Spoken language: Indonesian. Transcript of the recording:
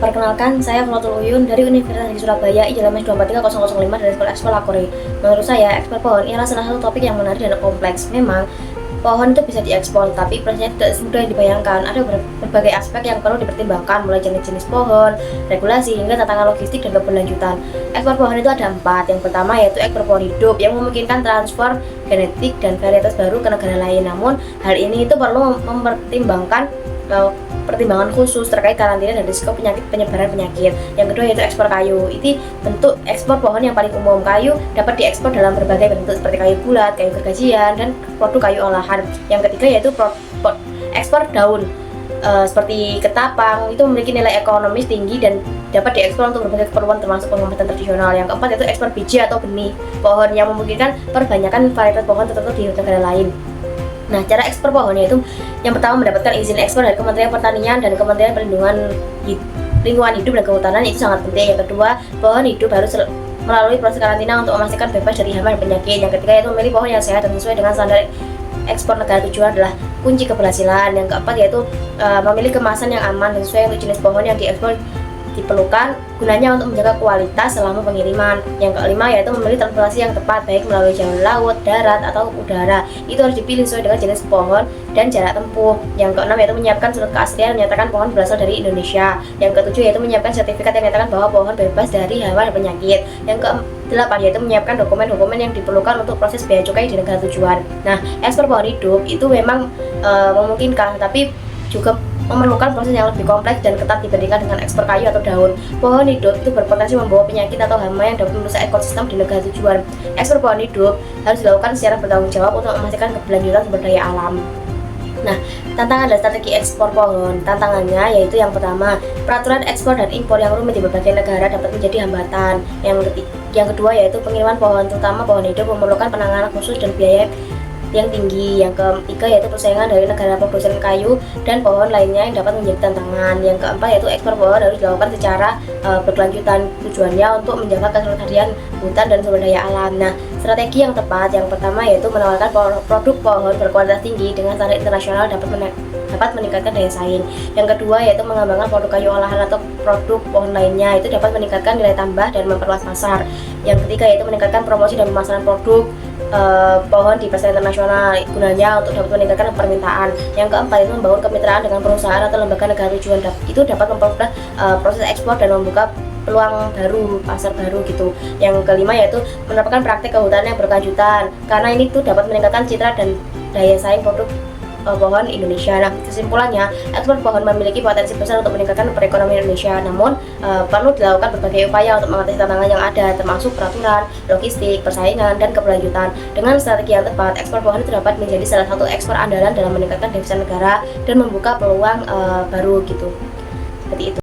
Perkenalkan, saya Fatul Uyun dari Universitas di Surabaya, IJLMS 243005 dari Sekolah Ekspor Lakore. Menurut saya, ekspor pohon ialah salah satu topik yang menarik dan kompleks. Memang, pohon itu bisa diekspor, tapi prosesnya tidak semudah yang dibayangkan. Ada berbagai aspek yang perlu dipertimbangkan, mulai jenis-jenis pohon, regulasi, hingga tantangan logistik dan keberlanjutan. Ekspor pohon itu ada 4. Yang pertama yaitu ekspor pohon hidup, yang memungkinkan transfer genetik dan varietas baru ke negara lain. Namun, hal ini itu perlu mempertimbangkan pertimbangan khusus terkait karantina dan risiko penyebaran penyakit. Yang kedua yaitu ekspor kayu. Ini bentuk ekspor pohon yang paling umum. Kayu dapat diekspor dalam berbagai bentuk seperti kayu bulat, kayu gergajian, dan produk kayu olahan. Yang ketiga yaitu ekspor daun. Seperti ketapang, itu memiliki nilai ekonomis tinggi dan dapat diekspor untuk berbagai keperluan termasuk pengobatan tradisional. Yang keempat yaitu ekspor biji atau benih pohon, yang memungkinkan perbanyakan varietas pohon tertentu di negara lain. Nah, cara ekspor pohon yaitu yang pertama mendapatkan izin ekspor dari Kementerian Pertanian dan Kementerian Lingkungan Hidup dan Kehutanan, itu sangat penting. Yang kedua, pohon hidup harus melalui proses karantina untuk memastikan bebas dari hama dan penyakit. Yang ketiga yaitu memilih pohon yang sehat dan sesuai dengan standar ekspor negara tujuan adalah kunci keberhasilan. Yang keempat yaitu memilih kemasan yang aman dan sesuai untuk jenis pohon yang diekspor diperlukan gunanya untuk menjaga kualitas selama pengiriman. Yang kelima yaitu memilih transportasi yang tepat, baik melalui jalur laut, darat, atau udara. Itu harus dipilih sesuai dengan jenis pohon dan jarak tempuh. Yang keenam yaitu menyiapkan surat keaslian menyatakan pohon berasal dari Indonesia. Yang ketujuh yaitu menyiapkan sertifikat yang menyatakan bahwa pohon bebas dari hama dan penyakit. Yang ke-8 yaitu menyiapkan dokumen-dokumen yang diperlukan untuk proses bea cukai di negara tujuan. Nah, ekspor pohon hidup itu memang memungkinkan, tapi juga memerlukan proses yang lebih kompleks dan ketat dibandingkan dengan ekspor kayu atau daun. Pohon hidup itu berpotensi membawa penyakit atau hama yang dapat merusak ekosistem di negara tujuan. Ekspor pohon hidup harus dilakukan secara bertanggung jawab untuk memastikan keberlanjutan sumber daya alam. Nah, tantangan dan strategi ekspor pohon. Tantangannya yaitu yang pertama, peraturan ekspor dan impor yang rumit di berbagai negara dapat menjadi hambatan. Yang kedua yaitu pengiriman pohon, terutama pohon hidup, memerlukan penanganan khusus dan biaya yang tinggi. Yang ketiga yaitu persaingan dari negara produsen kayu dan pohon lainnya yang dapat menjadi tantangan. Yang keempat yaitu ekspor pohon harus dilakukan secara berkelanjutan, tujuannya untuk menjaga ketersediaan hutan dan sumber daya alam. Nah, strategi yang tepat yang pertama yaitu menawarkan produk pohon berkualitas tinggi dengan standar internasional dapat meningkatkan daya saing. Yang kedua yaitu mengembangkan produk kayu olahan atau produk pohon lainnya, itu dapat meningkatkan nilai tambah dan memperluas pasar. Yang ketiga yaitu meningkatkan promosi dan pemasaran produk pohon di pasar internasional, gunanya untuk dapat meningkatkan permintaan. Yang keempat itu membangun kemitraan dengan perusahaan atau lembaga negara tujuan, itu dapat mempermudah proses ekspor dan membuka peluang baru, pasar baru gitu. Yang kelima yaitu menerapkan praktik kehutanan yang berkelanjutan, karena ini tuh dapat meningkatkan citra dan daya saing produk pohon Indonesia. Nah, kesimpulannya, ekspor pohon memiliki potensi besar untuk meningkatkan perekonomian Indonesia. Namun, perlu dilakukan berbagai upaya untuk mengatasi tantangan yang ada, termasuk peraturan, logistik, persaingan, dan keberlanjutan. Dengan strategi yang tepat, ekspor pohon itu dapat menjadi salah satu ekspor andalan dalam meningkatkan devisa negara dan membuka peluang baru gitu. Seperti itu.